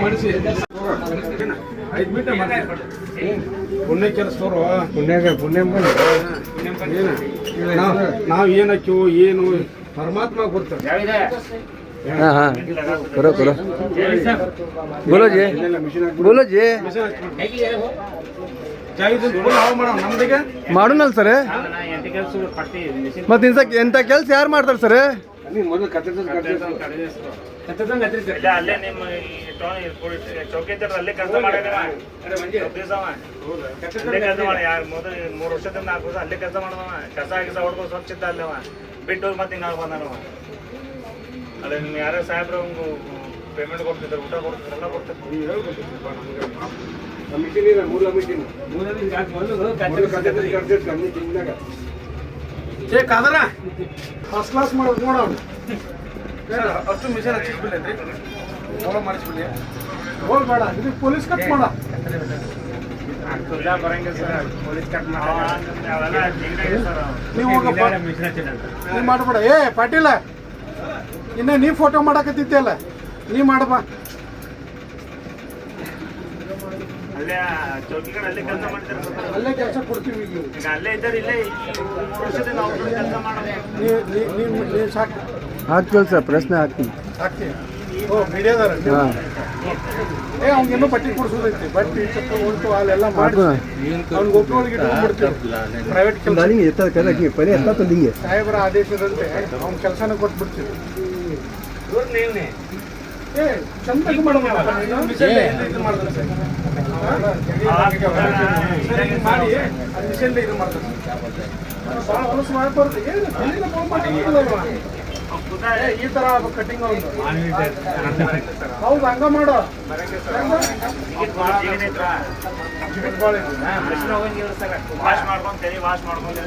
ಮಾಡಿಸಿ 5 ಮಿನಿಟ್ ಪುಣ್ಯ ಕೆಲಸದವರು ಪುಣ್ಯ ನಾವು ಏನಕ್ಕೋ ಏನು ಪರಮಾತ್ಮ ಗೊತ್ತಿದೆ. हाँ हाँ करो करो बोलो जी बोलो जी ಮಾಡೋಣಲ್ಲ ಸರ್. ಮತ್ತೆ ಎಂತ ಕೆಲಸ ಯಾರು ಮಾಡ್ತಾರೆ ಸರ್? ಅಲ್ಲೇ ನಿಮ್ಮ ಚೌಕಿ ಅಲ್ಲೇ ಕೆಲಸ ಮಾಡಿದ್ರೆ ಕೆಲಸ ಮಾಡಿ 3 ವರ್ಷದಿಂದ 4 ವರ್ಷ ಅಲ್ಲೇ ಕೆಲಸ ಮಾಡಿದವ. ಕಸ ಗಿಸ ಹೊಡ್ಕೊಂಡು ಸ್ವಚ್ಛ ಇದ್ದ ಅಲ್ಲವ ಬಿಟ್ಟು ಮತ್ತೆ ಹಿಂಗಾಗಿ ಬಂದವ. ಅದೇ ನಿಮ್ಗೆ ಯಾರೋ ಸಾಹೇಬ್ರು ಪೇಮೆಂಟ್ ಕೊಡ್ತಿದ್ರು, ಊಟ ಕೊಡ್ತಿದ್ರು, ಎಲ್ಲ ಕೊಡ್ತಿದ್ರು. ಫಸ್ಟ್ ಕ್ಲಾಸ್ ಮಾಡೋದು ನೋಡೋಣ. ಅಷ್ಟು ಮಿಷನ್ ಹಚ್ಚಿಸ್ಬಿಡ್ಲಿ ಫಾಲೋ ಮಾಡಿಸ್ಬಿಡ್ಲಿ. ಹೋಲ್ ಬೇಡ, ಇದು ಪೊಲೀಸ್ ಕಟ್ ಮಾಡ. ನೀವು ಮಾಡ್ಬೇಡ. ಏ ಪಾಟೀಲ, ಇನ್ನ ನೀ ಫೋಟೋ ಮಾಡಕತ್ತಿದ್ದಲ್ಲ, ನೀ ಮಾಡಬ. ಅಲ್ಲೇ ಚೌಕಿ ಕಡೆ ಅಲ್ಲೇ ಕೆಲಸ ಮಾಡ್ತಾರೆ, ಅಲ್ಲೇ ಕೆಲಸ ಕೊಡ್ತೀವಿ. ಈಗ ಅಲ್ಲೇ ಇದ್ದಾರೆ, ಇಲ್ಲೇ 3 ವರ್ಷದಿಂದ ಅವ್ರು ಕೆಲಸ ಮಾಡೋದು. ನೀ ಸಾಕು ಹಾಕ್ತೀವಲ್ಲ ಸರ್, ಪ್ರಶ್ನೆ ಹಾಕ್ತೀನಿ. ಓ ಮೀಡಿಯಾದಾರ. ಏ ಅವ್ನಿಗೆಲ್ಲೂ ಬಟ್ಟೆ ಕೊಡ್ಸೋದೈತಿ, ಬಟ್ಟೆ ಚಪ್ಪಲ್ ಉಂಟು ಅಲ್ಲೆಲ್ಲ ಮಾಡಿ ಅವ್ನಿಗೆ ಒಪ್ಪಿಗೆ ಇಟ್ಕೊಂಡ್ಬಿಡ್ತೀವಿ. ಪ್ರೈವೇಟ್ ಕೆಲಸ ಸಾಹೇಬರ ಆದೇಶದಂತೆ ಅವ್ನ ಕೆಲಸನ ಕೊಟ್ಬಿಡ್ತೀವಿ. ಏ ಚಂದಾಗ ಮಾಡ್ಬೇಕು ಮಾಡಿ ಇದು ಮಾಡ್ತಾರೆ. ಭಾಳ ಹೊಲಸು ಮಾಡ್ಬಾರ್ದು. ಈ ತರ ಕಟಿಂಗ್ ಹೌದು, ಹಂಗ ಮಾಡೋ. ವಾಶ್ ಮಾಡ್ಕೊಂಡು ವಾಶ್ ಮಾಡ್ಕೊಂಡು